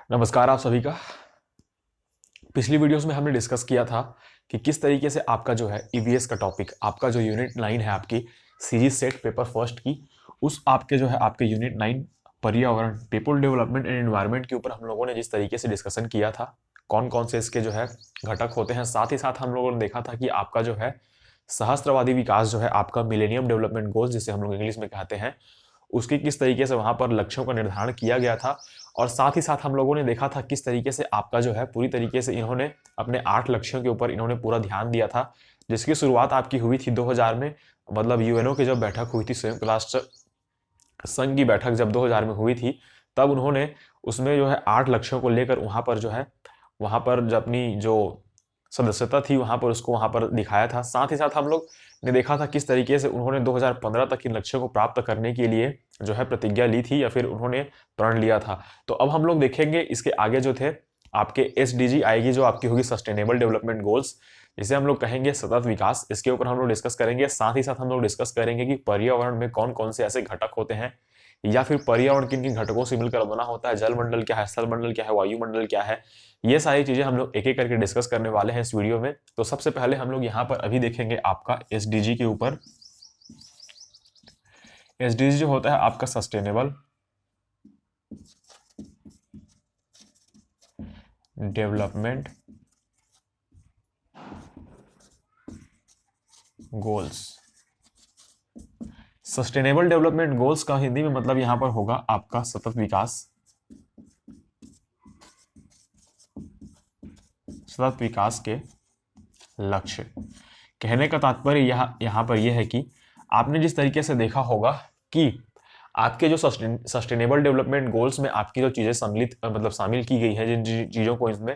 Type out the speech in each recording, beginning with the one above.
नमस्कार आप सभी का। पिछली वीडियोस में हमने डिस्कस किया था कि किस तरीके से आपका जो है ईवीएस का टॉपिक, आपका जो यूनिट 9 है आपकी सीरीज सेट पेपर फर्स्ट की, उस आपके जो है आपके यूनिट 9 पर्यावरण, पीपल डेवलपमेंट एंड एनवायरनमेंट के ऊपर हम लोगों ने जिस तरीके से डिस्कशन किया था, कौन कौन से इसके जो है घटक होते हैं, साथ ही साथ हम लोगों ने देखा था कि आपका जो है सहस्त्रवादी विकास जो है आपका मिलेनियम डेवलपमेंट गोल्स जिसे हम लोग इंग्लिश में कहते हैं, उसकी किस तरीके से वहां पर लक्ष्यों का निर्धारण किया गया था। और साथ ही साथ हम लोगों ने देखा था किस तरीके से आपका जो है पूरी तरीके से इन्होंने अपने 8 लक्ष्यों के ऊपर इन्होंने पूरा ध्यान दिया था, जिसकी शुरुआत आपकी हुई थी 2000 में। मतलब यूएनओ की जब बैठक हुई थी, संयुक्त राष्ट्र संघ की बैठक जब 2000 में हुई थी, तब उन्होंने उसमें जो है 8 लक्ष्यों को लेकर वहां पर जो है वहां पर जो अपनी जो सदस्यता थी वहां पर उसको वहां पर दिखाया था। साथ ही साथ हम लोग ने देखा था किस तरीके से उन्होंने 2015 तक इन लक्ष्यों को प्राप्त करने के लिए जो है प्रतिज्ञा ली थी या फिर उन्होंने प्रण लिया था। तो अब हम लोग देखेंगे इसके आगे जो थे आपके एसडीजी आएगी, जो आपकी होगी सस्टेनेबल डेवलपमेंट गोल्स, जिसे हम लोग कहेंगे सतत विकास। इसके ऊपर हम लोग डिस्कस करेंगे। साथ ही साथ हम लोग डिस्कस करेंगे कि पर्यावरण में कौन कौन से ऐसे घटक होते हैं या फिर पर्यावरण किन किन घटकों से मिलकर बना होता है, जल मंडल क्या है, स्थल मंडल क्या है, वायुमंडल क्या है। ये सारी चीजें हम लोग एक एक करके डिस्कस करने वाले हैं इस वीडियो में। तो सबसे पहले हम लोग यहाँ पर अभी देखेंगे आपका एसडीजी के ऊपर। एसडीजी जो होता है आपका sustainable development goals. Sustainable development goals का हिंदी में मतलब यहां पर होगा आपका सतत विकास। सतत विकास के लक्ष्य। कहने का तात्पर्य यहां पर यह है कि आपने जिस तरीके से देखा होगा कि आपके जो सस्टेनेबल डेवलपमेंट गोल्स में आपकी जो चीजें सम्मिलित मतलब शामिल की गई है, जिन चीजों को इसमें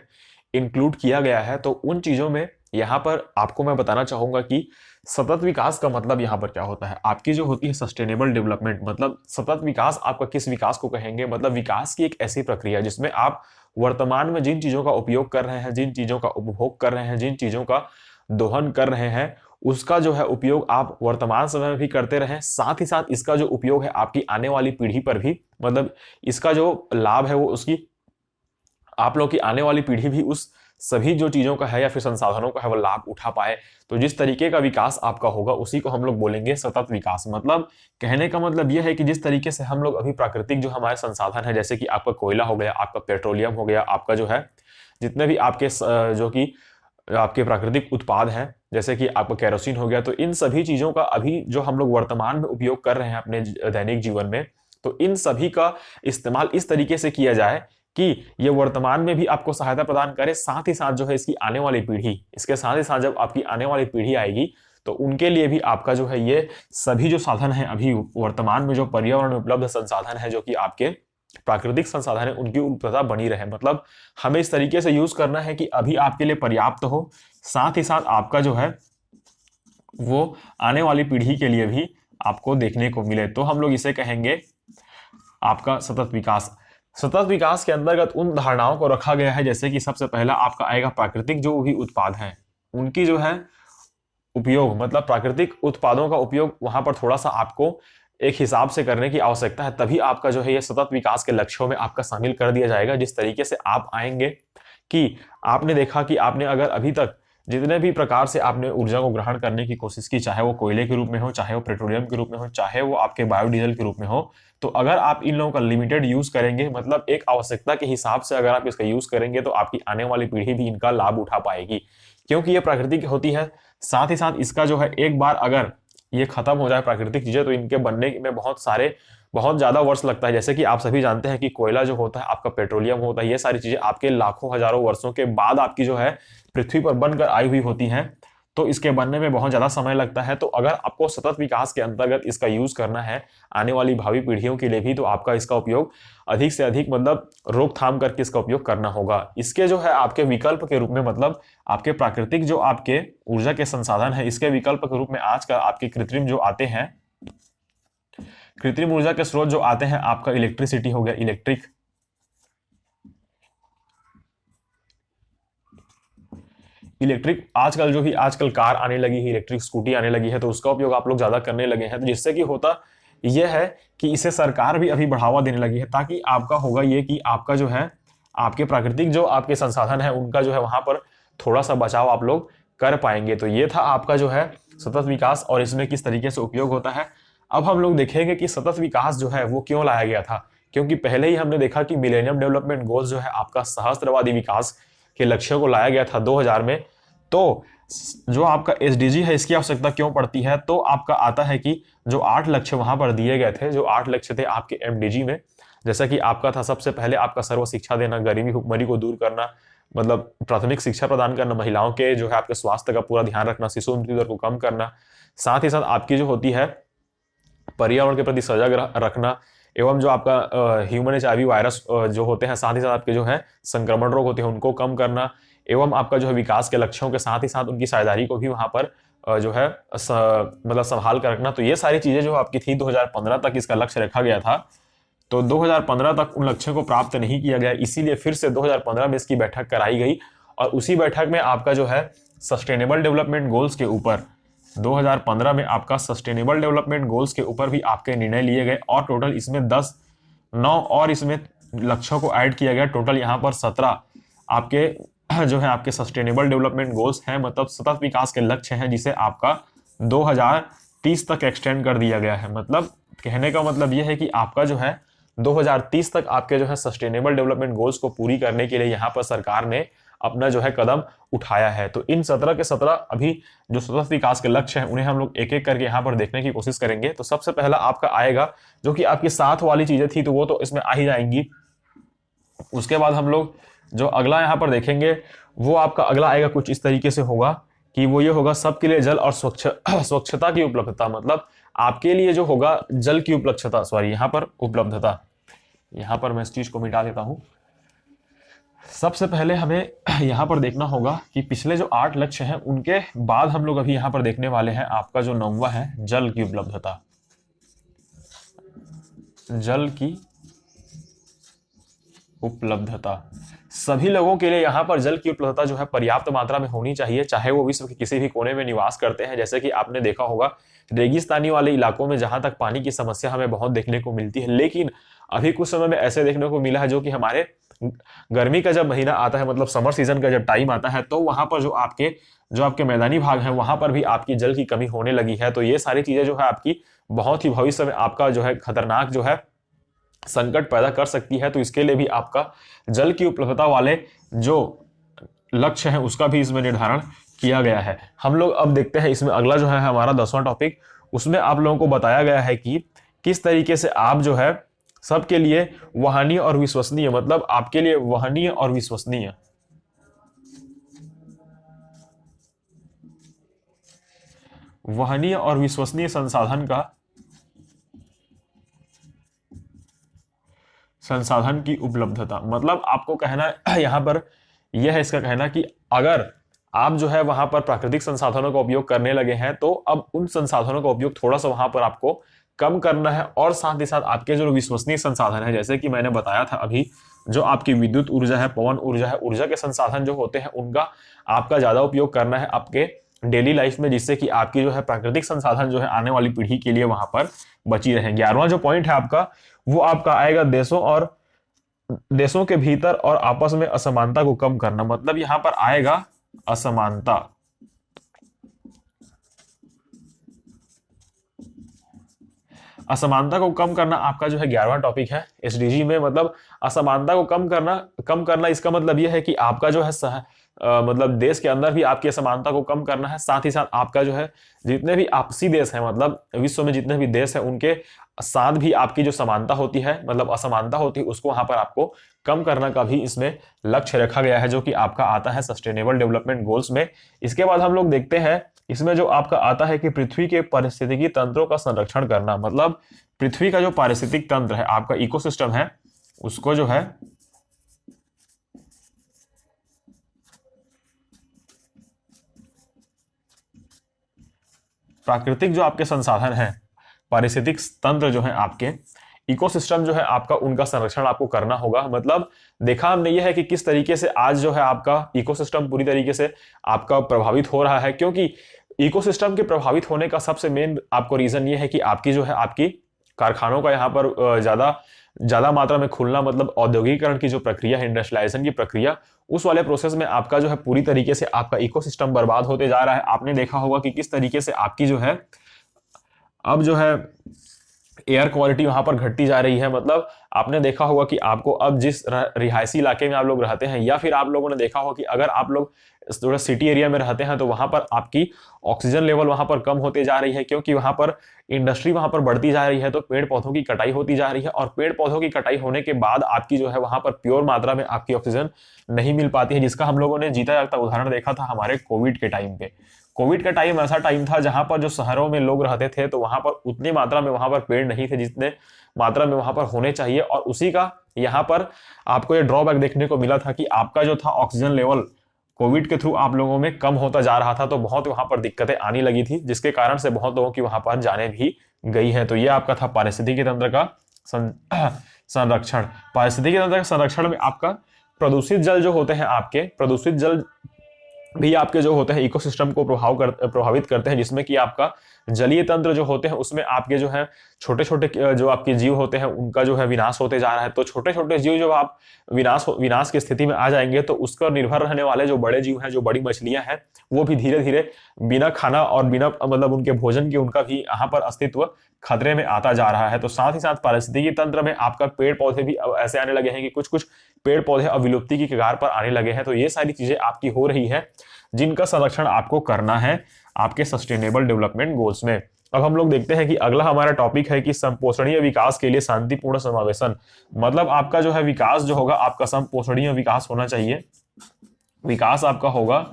इंक्लूड किया गया है, तो उन चीजों में यहां पर आपको मैं बताना चाहूंगा कि सतत विकास का मतलब यहां पर क्या होता है। आपकी जो होती है सस्टेनेबल डेवलपमेंट, मतलब सतत विकास आपका किस विकास को कहेंगे, मतलब विकास की एक ऐसी प्रक्रिया जिसमें आप वर्तमान में जिन चीजों का उपयोग कर रहे हैं, जिन चीजों का उपभोग कर रहे हैं, जिन चीजों का दोहन कर रहे हैं, उसका जो है उपयोग आप वर्तमान समय में भी करते रहें। साथ ही साथ इसका जो उपयोग है आपकी आने वाली पीढ़ी पर भी, मतलब इसका जो लाभ है वो उसकी आप लोग की आने वाली पीढ़ी भी उस सभी जो चीजों का है या फिर संसाधनों का है वो लाभ उठा पाए। तो जिस तरीके का विकास आपका होगा उसी को हम लोग बोलेंगे सतत विकास। मतलब कहने का मतलब यह है कि जिस तरीके से हम लोग अभी प्राकृतिक जो हमारे संसाधन है, जैसे कि आपका कोयला हो गया, आपका पेट्रोलियम हो गया, आपका जो है जितने भी आपके जो कि आपके प्राकृतिक उत्पाद हैं, जैसे कि आपका केरोसिन हो गया, तो इन सभी चीजों का अभी जो हम लोग वर्तमान में उपयोग कर रहे हैं अपने दैनिक जीवन में, तो इन सभी का इस्तेमाल इस तरीके से किया जाए कि ये वर्तमान में भी आपको सहायता प्रदान करे, साथ ही साथ जो है इसकी आने वाली पीढ़ी, इसके साथ ही साथ जब आपकी आने वाली पीढ़ी आएगी तो उनके लिए भी आपका जो है ये सभी जो साधन है अभी वर्तमान में जो पर्यावरण में उपलब्ध संसाधन है, जो कि आपके प्राकृतिक संसाधन है, उनकी उपलब्धता बनी रहे। मतलब हमें इस तरीके से यूज करना है कि अभी आपके लिए पर्याप्त हो, साथ ही साथ आपका जो है वो आने वाली पीढ़ी के लिए भी आपको देखने को मिले। तो हम लोग इसे कहेंगे आपका सतत विकास। सतत विकास के अंतर्गत उन धारणाओं को रखा गया है, जैसे कि सबसे पहला आपका आएगा प्राकृतिक जो भी उत्पाद हैं उनकी जो है उपयोग, मतलब प्राकृतिक उत्पादों का उपयोग वहां पर थोड़ा सा आपको एक हिसाब से करने की आवश्यकता है, तभी आपका जो है ये सतत विकास के लक्ष्यों में आपका शामिल कर दिया जाएगा। जिस तरीके से आप आएंगे कि आपने देखा कि आपने अगर अभी तक जितने भी प्रकार से आपने ऊर्जा को ग्रहण करने की कोशिश की, चाहे वो कोयले के रूप में हो, चाहे वो पेट्रोलियम के रूप में हो, चाहे वो आपके बायोडीजल के रूप में हो, तो अगर आप इन लोगों का लिमिटेड यूज करेंगे, मतलब एक आवश्यकता के हिसाब से अगर आप इसका यूज करेंगे, तो आपकी आने वाली पीढ़ी भी इनका लाभ उठा पाएगी, क्योंकि ये प्राकृतिक होती है। साथ ही साथ इसका जो है एक बार अगर ये खत्म हो जाए प्राकृतिक चीजें, तो इनके बनने में बहुत ज्यादा वर्ष लगता है। जैसे कि आप सभी जानते हैं कि कोयला जो होता है आपका पेट्रोलियम होता है, ये सारी चीजें आपके लाखों हजारों वर्षों के बाद आपकी जो है पृथ्वी पर बनकर आई हुई होती हैं, तो इसके बनने में बहुत ज्यादा समय लगता है। तो अगर आपको सतत विकास के अंतर्गत इसका यूज करना है आने वाली भावी पीढ़ियों के लिए भी, तो आपका इसका उपयोग अधिक से अधिक मतलब रोकथाम करके इसका उपयोग करना होगा। इसके जो है आपके विकल्प के रूप में, मतलब आपके प्राकृतिक जो आपके ऊर्जा के संसाधन है, इसके विकल्प के रूप में आजकल आपके कृत्रिम जो आते हैं, कृत्रिम ऊर्जा के स्रोत जो आते हैं, आपका इलेक्ट्रिसिटी हो गया, इलेक्ट्रिक आजकल जो भी आजकल कार आने लगी है, इलेक्ट्रिक स्कूटी आने लगी है, तो उसका उपयोग आप लोग ज्यादा करने लगे हैं। तो जिससे कि होता यह है कि इसे सरकार भी अभी बढ़ावा देने लगी है, ताकि आपका होगा ये कि आपका जो है आपके प्राकृतिक जो आपके संसाधन है उनका जो है वहां पर थोड़ा सा बचाव आप लोग कर पाएंगे। तो ये था आपका जो है सतत विकास और इसमें किस तरीके से उपयोग होता है। अब हम लोग देखेंगे कि सतत विकास जो है वो क्यों लाया गया था, क्योंकि पहले ही हमने देखा कि मिलेनियम डेवलपमेंट गोल्स जो है आपका सहस्त्रवादी विकास के लक्ष्यों को लाया गया था 2000 में। तो जो आपका एसडीजी है इसकी आवश्यकता क्यों पड़ती है, तो आपका आता है कि जो 8 लक्ष्य वहां पर दिए गए थे, जो 8 लक्ष्य थे आपके एमडीजी में, जैसा कि आपका था सबसे पहले आपका सर्व शिक्षा देना, गरीबी भुखमरी को दूर करना, मतलब प्राथमिक शिक्षा प्रदान करना, महिलाओं के जो है आपके स्वास्थ्य का पूरा ध्यान रखना, शिशु मृत्यु दर को कम करना, साथ ही साथ आपकी जो होती है पर्यावरण के प्रति सजग रखना, एवं जो आपका ह्यूमन एचआईवी वायरस जो होते हैं, साथ ही साथ आपके जो है संक्रमण रोग होते हैं उनको कम करना, एवं आपका जो है विकास के लक्ष्यों के साथ ही साथ उनकी साझेदारी को भी वहां पर जो है मतलब संभाल कर रखना। तो ये सारी चीजें जो आपकी थी 2015 तक इसका लक्ष्य रखा गया था। तो 2015 तक उन लक्ष्यों को प्राप्त नहीं किया गया, इसीलिए फिर से 2015 में इसकी बैठक कराई गई और उसी बैठक में आपका जो है सस्टेनेबल डेवलपमेंट गोल्स के ऊपर 2015 में आपका सस्टेनेबल डेवलपमेंट गोल्स के ऊपर भी आपके निर्णय लिए गए और टोटल इसमें 9 और इसमें लक्ष्यों को ऐड किया गया। टोटल यहाँ पर 17 आपके जो है आपके सस्टेनेबल डेवलपमेंट गोल्स हैं, मतलब सतत विकास के लक्ष्य हैं, जिसे आपका 2030 तक एक्सटेंड कर दिया गया है। मतलब कहने का मतलब यह है कि आपका जो है 2030 तक आपके जो है सस्टेनेबल डेवलपमेंट गोल्स को पूरी करने के लिए यहाँ पर सरकार ने अपना जो है कदम उठाया है। तो इन 17 के 17 अभी जो सतत विकास के लक्ष्य हैं उन्हें हम लोग एक एक करके यहाँ पर देखने की कोशिश करेंगे। तो सबसे पहला आपका आएगा जो कि आपकी साथ वाली चीजें थी, तो वो तो इसमें आ ही जाएंगी। उसके बाद हम लोग जो अगला यहाँ पर देखेंगे वो आपका अगला आएगा कुछ इस तरीके से होगा कि वो ये होगा सबके लिए जल और स्वच्छता की उपलब्धता। मतलब आपके लिए जो होगा जल की उपलब्धता, सॉरी यहाँ पर उपलब्धता, यहाँ पर मैं इस चीज को मिटा देता हूं। सबसे पहले हमें यहाँ पर देखना होगा कि पिछले जो 8 लक्ष्य हैं उनके बाद हम लोग अभी यहाँ पर देखने वाले हैं आपका जो 9वां है जल की उपलब्धता। जल की उपलब्धता सभी लोगों के लिए यहाँ पर जल की उपलब्धता जो है पर्याप्त मात्रा में होनी चाहिए, चाहे वो विश्व के किसी भी कोने में निवास करते हैं। जैसे कि आपने देखा होगा रेगिस्तानी वाले इलाकों में जहां तक पानी की समस्या हमें बहुत देखने को मिलती है, लेकिन अभी कुछ समय में ऐसे देखने को मिला है जो कि हमारे गर्मी का जब महीना आता है, मतलब समर सीजन का जब टाइम आता है, तो वहां पर जो आपके मैदानी भाग हैं वहां पर भी आपकी जल की कमी होने लगी है। तो ये सारी चीजें जो है आपकी बहुत ही भविष्य में आपका जो है खतरनाक जो है संकट पैदा कर सकती है। तो इसके लिए भी आपका जल की उपलब्धता वाले जो लक्ष्य है उसका भी इसमें निर्धारण किया गया है। हम लोग अब देखते हैं इसमें अगला जो है हमारा 10वां टॉपिक, उसमें आप लोगों को बताया गया है कि किस तरीके से आप जो है सबके लिए वहनीय और विश्वसनीय, मतलब आपके लिए वहनीय और विश्वसनीय संसाधन की उपलब्धता। मतलब आपको कहना यहां पर यह है इसका कहना कि अगर आप जो है वहां पर प्राकृतिक संसाधनों का उपयोग करने लगे हैं तो अब उन संसाधनों का उपयोग थोड़ा सा वहां पर आपको कम करना है, और साथ ही साथ आपके जो विश्वसनीय संसाधन है, जैसे कि मैंने बताया था अभी, जो आपकी विद्युत ऊर्जा है, पवन ऊर्जा है, ऊर्जा के संसाधन जो होते हैं उनका आपका ज्यादा उपयोग करना है आपके डेली लाइफ में, जिससे कि आपकी जो है प्राकृतिक संसाधन जो है आने वाली पीढ़ी के लिए वहां पर बची रहे। 11वां जो पॉइंट है आपका वो आपका आएगा देशों के भीतर और आपस में असमानता को कम करना। मतलब यहां पर आएगा असमानता को कम करना आपका जो है 11वां टॉपिक है एसडीजी में। मतलब असमानता को कम करना इसका मतलब यह है कि आपका जो है मतलब देश के अंदर भी आपकी असमानता को कम करना है, साथ ही साथ आपका जो है जितने भी आपसी देश हैं, मतलब विश्व में जितने भी देश हैं उनके साथ भी आपकी जो समानता होती है, मतलब असमानता होती है, उसको वहां पर आपको कम करने का भी इसमें लक्ष्य रखा गया है, जो कि आपका आता है सस्टेनेबल डेवलपमेंट गोल्स में। इसके बाद हम लोग देखते हैं इसमें जो आपका आता है कि पृथ्वी के पारिस्थितिकी तंत्रों का संरक्षण करना। मतलब पृथ्वी का जो पारिस्थितिक तंत्र है, आपका इकोसिस्टम है, उसको जो है प्राकृतिक जो आपके संसाधन हैं, पारिस्थितिक तंत्र जो है आपके इकोसिस्टम जो है आपका, उनका संरक्षण आपको करना होगा। मतलब देखा हमने यह है कि किस तरीके से आज जो है आपका इकोसिस्टम पूरी तरीके से आपका प्रभावित हो रहा है, क्योंकि इकोसिस्टम के प्रभावित होने का सबसे मेन आपको रीजन ये है कि आपकी जो है आपकी कारखानों का यहाँ पर ज्यादा ज्यादा मात्रा में खुलना, मतलब औद्योगिकरण की जो प्रक्रिया है, इंडस्ट्रियलाइजेशन की प्रक्रिया, उस वाले प्रोसेस में आपका जो है पूरी तरीके से आपका इकोसिस्टम बर्बाद होते जा रहा है। आपने देखा होगा कि किस तरीके से आपकी जो है अब जो है एयर क्वालिटी वहां पर घटती जा रही है। मतलब आपने देखा होगा कि आपको अब जिस रिहायशी इलाके में आप लोग रहते हैं, या फिर आप लोगों ने देखा होगा कि अगर आप लोग थोड़ा सिटी एरिया में रहते हैं तो वहां पर आपकी ऑक्सीजन लेवल वहां पर कम होते जा रही है, क्योंकि वहां पर इंडस्ट्री वहां पर बढ़ती जा रही है, तो पेड़ पौधों की कटाई होती जा रही है, और पेड़ पौधों की कटाई होने के बाद आपकी जो है वहां पर प्योर मात्रा में आपकी ऑक्सीजन नहीं मिल पाती है, जिसका हम लोगों ने जीता जागता उदाहरण देखा था हमारे कोविड के टाइम पे। कोविड का टाइम ऐसा टाइम था जहां पर जो शहरों में लोग रहते थे तो वहां पर उतनी मात्रा में वहां पर पेड़ नहीं थे जितने मात्रा में वहां पर होने चाहिए, और उसी का यहाँ पर आपको ये ड्रॉबैक देखने को मिला था कि आपका जो था ऑक्सीजन लेवल कोविड के थ्रू आप लोगों में कम होता जा रहा था, तो बहुत वहां पर दिक्कतें आने लगी थी, जिसके कारण से बहुत लोगों की वहां पर जाने भी गई है। तो ये आपका था पारिस्थितिकी तंत्र का संरक्षण। पारिस्थितिकी तंत्र के संरक्षण में आपका प्रदूषित जल जो होते हैं, आपके प्रदूषित जल भी आपके जो होते हैं इकोसिस्टम को प्रभावित करते हैं, जिसमें कि आपका जलीय तंत्र जो होते हैं उसमें आपके जो है छोटे छोटे जो आपके जीव होते हैं उनका जो है विनाश होते जा रहा है। तो छोटे छोटे जीव जब आप विनाश की स्थिति में आ जाएंगे तो उस पर निर्भर रहने वाले जो बड़े जीव हैं, जो बड़ी मछलियां हैं, वो भी धीरे धीरे बिना खाना और बिना मतलब उनके भोजन के उनका भी यहाँ पर अस्तित्व खतरे में आता जा रहा है। तो साथ ही साथ पारिस्थितिकी तंत्र में आपका पेड़ पौधे भी ऐसे आने लगे हैं कि कुछ कुछ पेड़ पौधे अब विलुप्ति की कगार पर आने लगे हैं। तो ये सारी चीजें आपकी हो रही है जिनका संरक्षण आपको करना है आपके सस्टेनेबल डेवलपमेंट गोल्स में। अब हम लोग देखते हैं कि अगला हमारा टॉपिक है कि संपोषणीय विकास के लिए शांतिपूर्ण समावेशन। मतलब आपका जो है विकास जो होगा, आपका संपोषणीय विकास होना चाहिए। विकास आपका होगा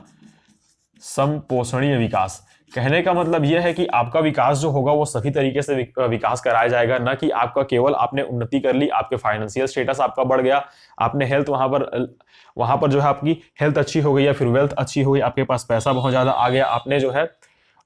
संपोषणीय विकास। कहने का मतलब यह है कि आपका विकास जो होगा वो सभी तरीके से विकास कराया जाएगा, ना कि आपका केवल आपने उन्नति कर ली, आपके फाइनेंशियल स्टेटस आपका बढ़ गया, आपने हेल्थ वहां पर जो है आपकी हेल्थ अच्छी हो गई या फिर वेल्थ अच्छी हो गई, आपके पास पैसा बहुत ज्यादा आ गया, आपने जो है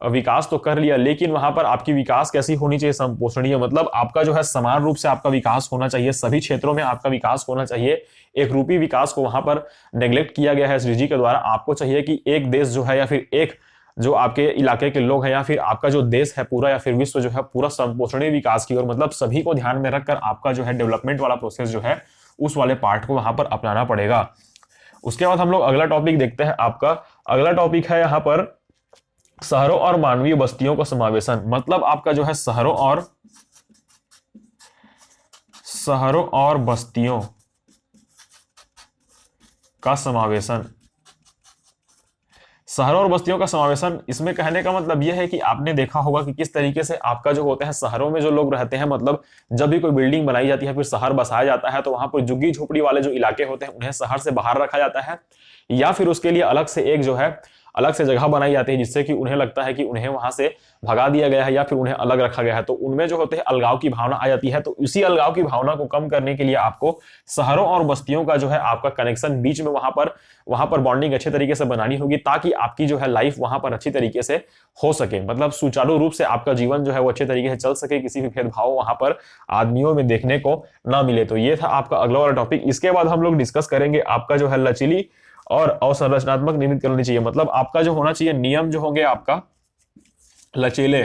विकास तो कर लिया, लेकिन वहां पर आपकी विकास कैसी होनी चाहिए? संपोषणीय। मतलब आपका जो है समान रूप से आपका विकास होना चाहिए, सभी क्षेत्रों में आपका विकास होना चाहिए। एक रूपी विकास को वहां पर नेग्लेक्ट किया गया है एसडीजी के द्वारा। आपको चाहिए कि एक देश जो है या फिर एक जो आपके इलाके के लोग हैं या फिर आपका जो देश है पूरा या फिर विश्व जो है पूरा संपोषणीय विकास की ओर, मतलब सभी को ध्यान में रखकर आपका जो है डेवलपमेंट वाला प्रोसेस जो है उस वाले पार्ट को वहां पर अपनाना पड़ेगा। उसके बाद हम लोग अगला टॉपिक देखते हैं। आपका अगला टॉपिक है यहाँ पर शहरों और मानवीय बस्तियों का समावेशन। मतलब आपका जो है शहरों और बस्तियों का समावेशन। शहरों और बस्तियों का समावेशन, इसमें कहने का मतलब यह है कि आपने देखा होगा कि किस तरीके से आपका जो होते हैं शहरों में जो लोग रहते हैं, मतलब जब भी कोई बिल्डिंग बनाई जाती है फिर शहर बसाया जाता है तो वहां पर झुग्गी झोपड़ी वाले जो इलाके होते हैं उन्हें शहर से बाहर रखा जाता है, या फिर उसके लिए अलग से एक जो है अलग से जगह बनाई जाती है, जिससे कि उन्हें लगता है कि उन्हें वहां से भगा दिया गया है या फिर उन्हें अलग रखा गया है। तो उनमें जो होते हैं अलगाव की भावना आ जाती है। तो इसी अलगाव की भावना को कम करने के लिए आपको शहरों और बस्तियों का जो है आपका कनेक्शन बीच में वहां पर बॉन्डिंग अच्छे तरीके से बनानी होगी, ताकि आपकी जो है लाइफ वहां पर अच्छी तरीके से हो सके, मतलब सुचारू रूप से आपका जीवन जो है वो अच्छे तरीके से चल सके, किसी भी भेदभाव वहां पर आदमियों में देखने को ना मिले। तो ये था आपका अगला वाला टॉपिक। इसके बाद हम लोग डिस्कस करेंगे आपका जो है लचीली और अवसंरचनात्मक निर्मित करनी चाहिए। मतलब आपका जो होना चाहिए नियम जो होंगे आपका लचीले,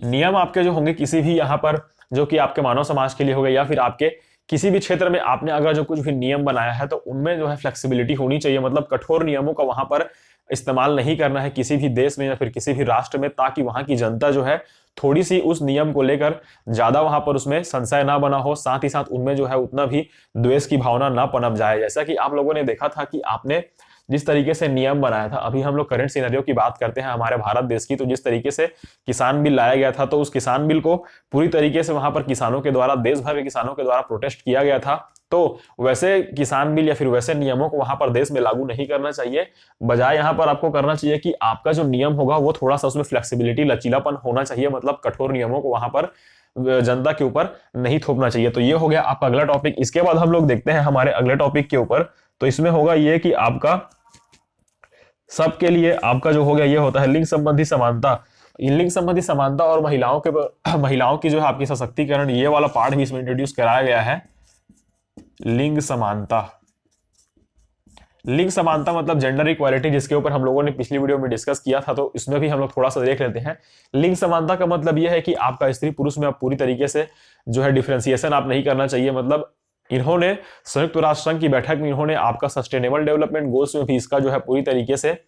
नियम आपके जो होंगे किसी भी यहाँ पर जो कि आपके मानव समाज के लिए हो गए या फिर आपके किसी भी क्षेत्र में आपने अगर जो कुछ भी नियम बनाया है तो उनमें जो है फ्लेक्सिबिलिटी होनी चाहिए। मतलब कठोर नियमों का वहां पर इस्तेमाल नहीं करना है किसी भी देश में या फिर किसी भी राष्ट्र में, ताकि वहां की जनता जो है थोड़ी सी उस नियम को लेकर ज्यादा वहां पर उसमें संशय ना बना हो, साथ ही साथ उनमें जो है उतना भी द्वेष की भावना ना पनप जाए। जैसा कि आप लोगों ने देखा था कि आपने जिस तरीके से नियम बनाया था, अभी हम लोग करंट सिनेरियो की बात करते हैं हमारे भारत देश की, तो जिस तरीके से किसान बिल लाया गया था तो उस किसान बिल को पूरी तरीके से वहां पर किसानों के द्वारा, देश भर के किसानों के द्वारा प्रोटेस्ट किया गया था। तो वैसे किसान बिल या फिर वैसे नियमों को वहां पर देश में लागू नहीं करना चाहिए, बजाय यहां पर आपको करना चाहिए कि आपका जो नियम होगा वो थोड़ा सा उसमें फ्लेक्सिबिलिटी, लचीलापन होना चाहिए। मतलब कठोर नियमों को वहां पर जनता के ऊपर नहीं थोपना चाहिए। तो ये हो गया आपका अगला टॉपिक। इसके बाद हम लोग देखते हैं हमारे अगले टॉपिक के ऊपर। तो इसमें होगा ये कि आपका सबके लिए आपका जो हो गया ये होता है लिंग संबंधी समानता। लिंग संबंधी समानता और महिलाओं की जो है आपकी सशक्तिकरण, ये वाला पार्ट भी इसमें इंट्रोड्यूस कराया गया है। लिंग समानता, लिंग समानता मतलब जेंडर इक्वालिटी, जिसके ऊपर हम लोगों ने पिछली वीडियो में डिस्कस किया था, तो इसमें भी हम लोग थोड़ा सा देख लेते हैं। लिंग समानता का मतलब यह है कि आपका स्त्री पुरुष में आप पूरी तरीके से जो है डिफरेंशिएशन आप नहीं करना चाहिए। मतलब इन्होंने संयुक्त राष्ट्र संघ की बैठक में इन्होंने आपका सस्टेनेबल डेवलपमेंट गोल्स में भी इसका जो है पूरी तरीके से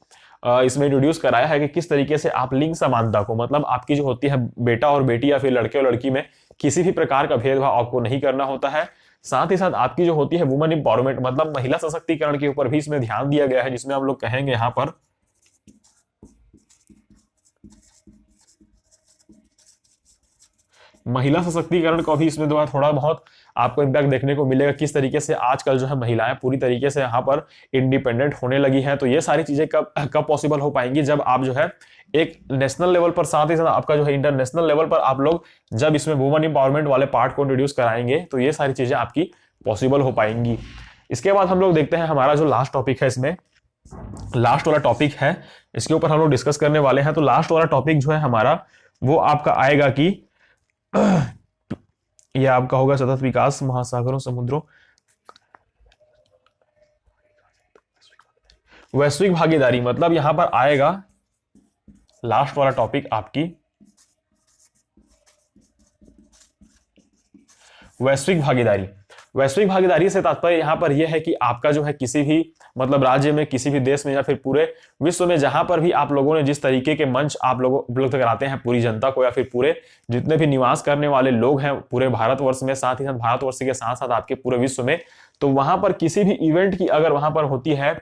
इसमें इंट्रोड्यूस कराया है कि किस तरीके से आप लिंग समानता को, मतलब आपकी जो होती है बेटा और बेटी या फिर लड़के और लड़की में किसी भी प्रकार का भेदभाव आपको नहीं करना होता है। साथ ही साथ आपकी जो होती है वुमेन इंपावरमेंट मतलब महिला सशक्तिकरण के ऊपर भी इसमें ध्यान दिया गया है, जिसमें हम लोग कहेंगे यहां पर महिला सशक्तिकरण को भी इसमें थोड़ा बहुत आपको इम्पैक्ट देखने को मिलेगा, किस तरीके से आजकल जो है महिलाएं पूरी तरीके से यहाँ पर इंडिपेंडेंट होने लगी हैं। तो ये सारी चीजें कब पॉसिबल हो पाएंगी, जब आप जो है एक नेशनल लेवल पर, साथ ही साथ आपका जो है इंटरनेशनल लेवल पर आप लोग जब इसमें वुमेन इंपावरमेंट वाले पार्ट को इंट्रोड्यूस कराएंगे, तो ये सारी चीजें आपकी पॉसिबल हो पाएंगी। इसके बाद हम लोग देखते हैं हमारा जो लास्ट टॉपिक है, इसमें लास्ट वाला टॉपिक है, इसके ऊपर हम लोग डिस्कस करने वाले हैं। तो लास्ट वाला टॉपिक जो है हमारा वो आपका आएगा कि यह आपका होगा सतत विकास, महासागरों, समुद्रों, वैश्विक भागीदारी। मतलब यहां पर आएगा लास्ट वाला टॉपिक आपकी वैश्विक भागीदारी। वैश्विक भागीदारी से तात्पर्य यहां पर यह है कि आपका जो है किसी भी मतलब राज्य में, किसी भी देश में या फिर पूरे विश्व में जहां पर भी आप लोगों ने जिस तरीके के मंच आप लोग उपलब्ध कराते हैं पूरी जनता को या फिर पूरे जितने भी निवास करने वाले लोग हैं पूरे भारतवर्ष में, साथ ही साथ भारतवर्ष के साथ साथ आपके पूरे विश्व में, तो वहां पर किसी भी इवेंट की अगर वहां पर होती है,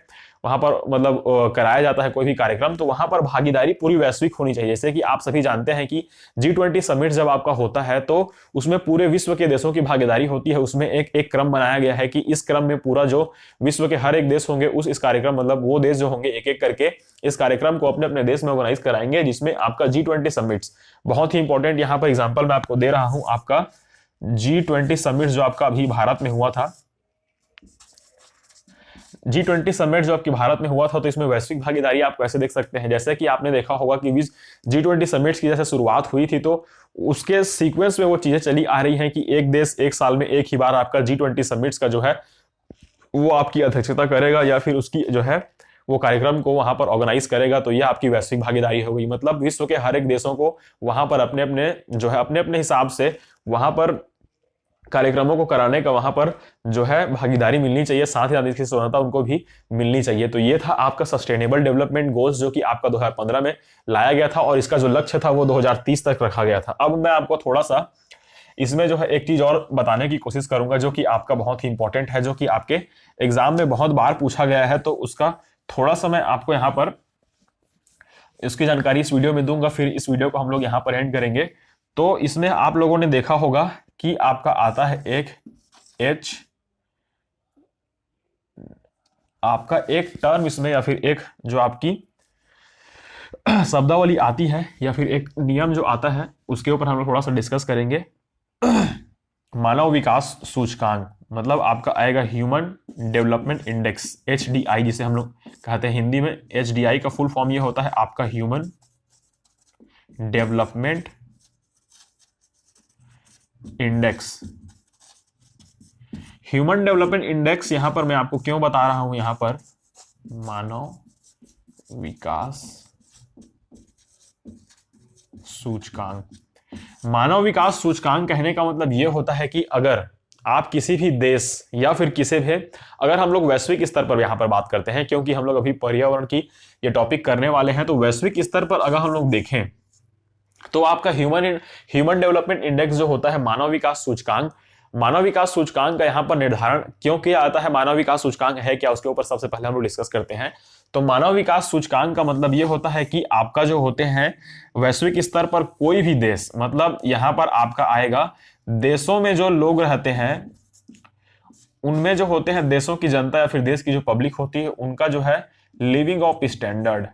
वहां पर मतलब कराया जाता है कोई भी कार्यक्रम, तो वहां पर भागीदारी पूरी वैश्विक होनी चाहिए। जैसे कि आप सभी जानते हैं कि G20 समिट जब आपका होता है तो उसमें पूरे विश्व के देशों की भागीदारी होती है। उसमें एक क्रम बनाया गया है कि इस क्रम में पूरा जो विश्व के हर एक देश होंगे इस कार्यक्रम मतलब वो देश जो होंगे एक एक करके इस कार्यक्रम को अपने अपने देश में ऑर्गेनाइज कराएंगे, जिसमें आपका G20 समिट्स बहुत ही इंपॉर्टेंट, यहाँ पर एग्जाम्पल मैं आपको दे रहा हूं, आपका G20 समिट जो आपका अभी भारत में हुआ था, G20 समिट जो आपकी भारत में हुआ था, तो इसमें वैश्विक भागीदारी आप कैसे देख सकते हैं। जैसे कि आपने देखा होगा कि G20 समिट्स की जैसे शुरुआत हुई थी, तो उसके सीक्वेंस में वो चीजें चली आ रही हैं कि एक देश एक साल में एक ही बार आपका G20 समिट्स का जो है वो आपकी अध्यक्षता करेगा या फिर उसकी जो है वो कार्यक्रम को वहां पर ऑर्गेनाइज करेगा। तो ये आपकी वैश्विक भागीदारी हो गई। मतलब विश्व के हर एक देशों को वहां पर अपने अपने जो है अपने अपने हिसाब से वहां पर कार्यक्रमों को कराने का वहां पर जो है भागीदारी मिलनी चाहिए, साथ ही साथ इसकी स्वतंत्रता उनको भी मिलनी चाहिए। तो ये था आपका सस्टेनेबल डेवलपमेंट गोल्स जो कि आपका 2015 में लाया गया था और इसका जो लक्ष्य था वो 2030 तक रखा गया था। अब मैं आपको थोड़ा सा इसमें जो है एक चीज और बताने की कोशिश करूंगा जो कि आपका बहुत ही इंपॉर्टेंट है, जो कि आपके एग्जाम में बहुत बार पूछा गया है, तो उसका थोड़ा सा मैं आपको यहाँ पर इसकी जानकारी इस वीडियो में दूंगा, फिर इस वीडियो को हम लोग यहाँ पर एंड करेंगे। तो इसमें आप लोगों ने देखा होगा कि आपका आता है एक H, आपका एक टर्म इसमें या फिर एक जो आपकी शब्दावली आती है या फिर एक नियम जो आता है उसके ऊपर हम लोग थोड़ा सा डिस्कस करेंगे। मानव विकास सूचकांक मतलब आपका आएगा ह्यूमन डेवलपमेंट इंडेक्स, HDI जिसे हम लोग कहते हैं हिंदी में। HDI का फुल फॉर्म ये होता है आपका human development index. Human development index यहां पर मैं आपको क्यों बता रहा हूं, यहां पर मानव विकास सूचकांक। मानव विकास सूचकांक कहने का मतलब यह होता है कि अगर आप किसी भी देश या फिर किसी भी, अगर हम लोग वैश्विक स्तर पर यहां पर बात करते हैं, क्योंकि हम लोग अभी पर्यावरण की ये टॉपिक करने वाले हैं, तो वैश्विक स्तर पर अगर हम लोग देखें तो आपका ह्यूमन डेवलपमेंट इंडेक्स जो होता है मानव विकास सूचकांक, मानव विकास सूचकांक का यहाँ पर निर्धारण क्यों किया आता है, मानव विकास सूचकांक है क्या, उसके ऊपर सबसे पहले हम लोग डिस्कस करते हैं। तो मानव विकास सूचकांक का मतलब ये होता है कि आपका जो होते हैं वैश्विक स्तर पर कोई भी देश, मतलब यहाँ पर आपका आएगा देशों में जो लोग रहते हैं उनमें जो होते हैं देशों की जनता या फिर देश की जो पब्लिक होती है उनका जो है living of standard,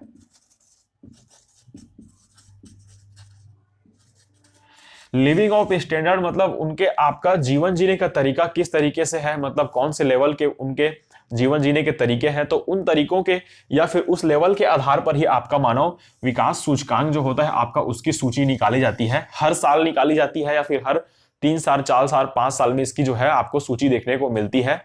living of standard मतलब उनके आपका जीवन जीने का तरीका किस तरीके से है, मतलब कौन से लेवल के उनके जीवन जीने के तरीके हैं, तो उन तरीकों के या फिर उस लेवल के आधार पर ही आपका मानव विकास सूचकांक जो होता है आपका उसकी सूची निकाली जाती है। हर साल निकाली जाती है या फिर हर 3 साल 4 साल 5 साल में इसकी जो है आपको सूची देखने को मिलती है।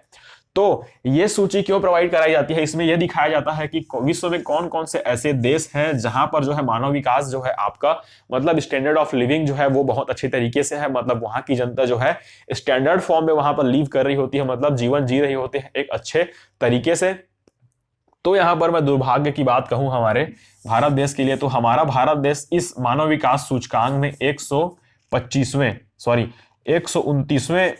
तो ये सूची क्यों प्रोवाइड कराई जाती है, इसमें यह दिखाया जाता है कि विश्व में कौन कौन से ऐसे देश हैं जहां पर जो है मानव विकास जो है आपका मतलब स्टैंडर्ड ऑफ लिविंग जो है वो बहुत अच्छी तरीके से है, मतलब वहां की जनता जो है स्टैंडर्ड फॉर्म में वहां पर लीव कर रही होती है, मतलब जीवन जी रही होती है एक अच्छे तरीके से। तो यहां पर मैं दुर्भाग्य की बात कहूं हमारे भारत देश के लिए, तो हमारा भारत देश इस मानव विकास सूचकांक में 129वें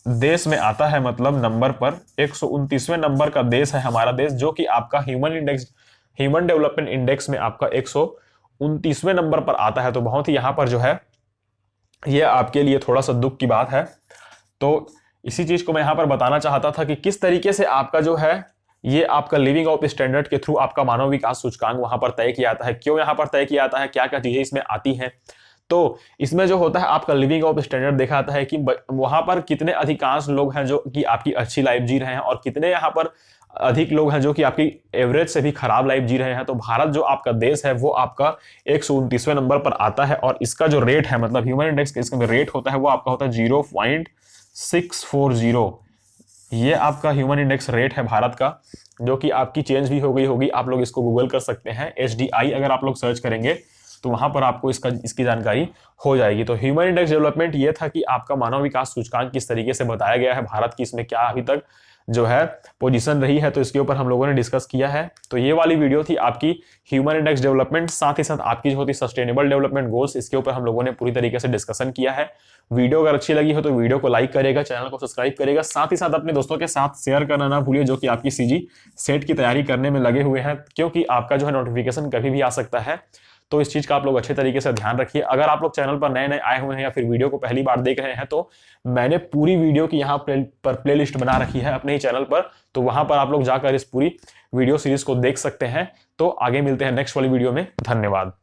देश में आता है, मतलब नंबर पर 129वें नंबर का देश है हमारा देश, जो कि आपका ह्यूमन डेवलपमेंट इंडेक्स में आपका 129वें नंबर पर आता है। तो बहुत ही यहां पर जो है ये आपके लिए थोड़ा सा दुख की बात है। तो इसी चीज को मैं यहां पर बताना चाहता था कि किस तरीके से आपका जो है ये आपका लिविंग ऑफ स्टैंडर्ड के थ्रू आपका मानव विकास सूचकांक वहां पर तय किया जाता है, क्यों यहां पर तय किया जाता है, क्या क्या चीजें इसमें आती हैं। तो इसमें जो होता है आपका लिविंग ऑफ स्टैंडर्ड देखा जाता है कि वहां पर कितने अधिकांश लोग हैं जो कि आपकी अच्छी लाइफ जी रहे हैं और कितने यहाँ पर अधिक लोग हैं जो कि आपकी एवरेज से भी खराब लाइफ जी रहे हैं। तो भारत जो आपका देश है वो आपका 129वें नंबर पर आता है और इसका जो रेट है मतलब ह्यूमन इंडेक्स का इसका रेट होता है वो आपका होता है 0.640। ये आपका ह्यूमन इंडेक्स रेट है भारत का, जो कि आपकी चेंज भी हो गई होगी, आप लोग इसको गूगल कर सकते हैं। HDI अगर आप लोग सर्च करेंगे तो वहां पर आपको इसकी जानकारी हो जाएगी। तो ह्यूमन इंडेक्स डेवलपमेंट ये था कि आपका मानव विकास सूचकांक किस तरीके से बताया गया है, भारत की इसमें क्या अभी तक जो है पोजीशन रही है, तो इसके ऊपर हम लोगों ने डिस्कस किया है। तो ये वाली वीडियो थी आपकी ह्यूमन इंडेक्स डेवलपमेंट, साथ ही साथ आपकी जो होती सस्टेनेबल डेवलपमेंट गोल्स, इसके ऊपर हम लोगों ने पूरी तरीके से डिस्कशन किया है। वीडियो अगर अच्छी लगी हो तो वीडियो को लाइक करेगा, चैनल को सब्सक्राइब करेगा, साथ ही साथ अपने दोस्तों के साथ शेयर करना ना भूलिए जो कि आपकी CG सेट की तैयारी करने में लगे हुए हैं, क्योंकि आपका जो है नोटिफिकेशन कभी भी आ सकता है। तो इस चीज का आप लोग अच्छे तरीके से ध्यान रखिए। अगर आप लोग चैनल पर नए नए आए हुए हैं या फिर वीडियो को पहली बार देख रहे हैं तो मैंने पूरी वीडियो की यहाँ पर प्लेलिस्ट बना रखी है अपने ही चैनल पर, तो वहां पर आप लोग जाकर इस पूरी वीडियो सीरीज को देख सकते हैं। तो आगे मिलते हैं नेक्स्ट वाली वीडियो में। धन्यवाद।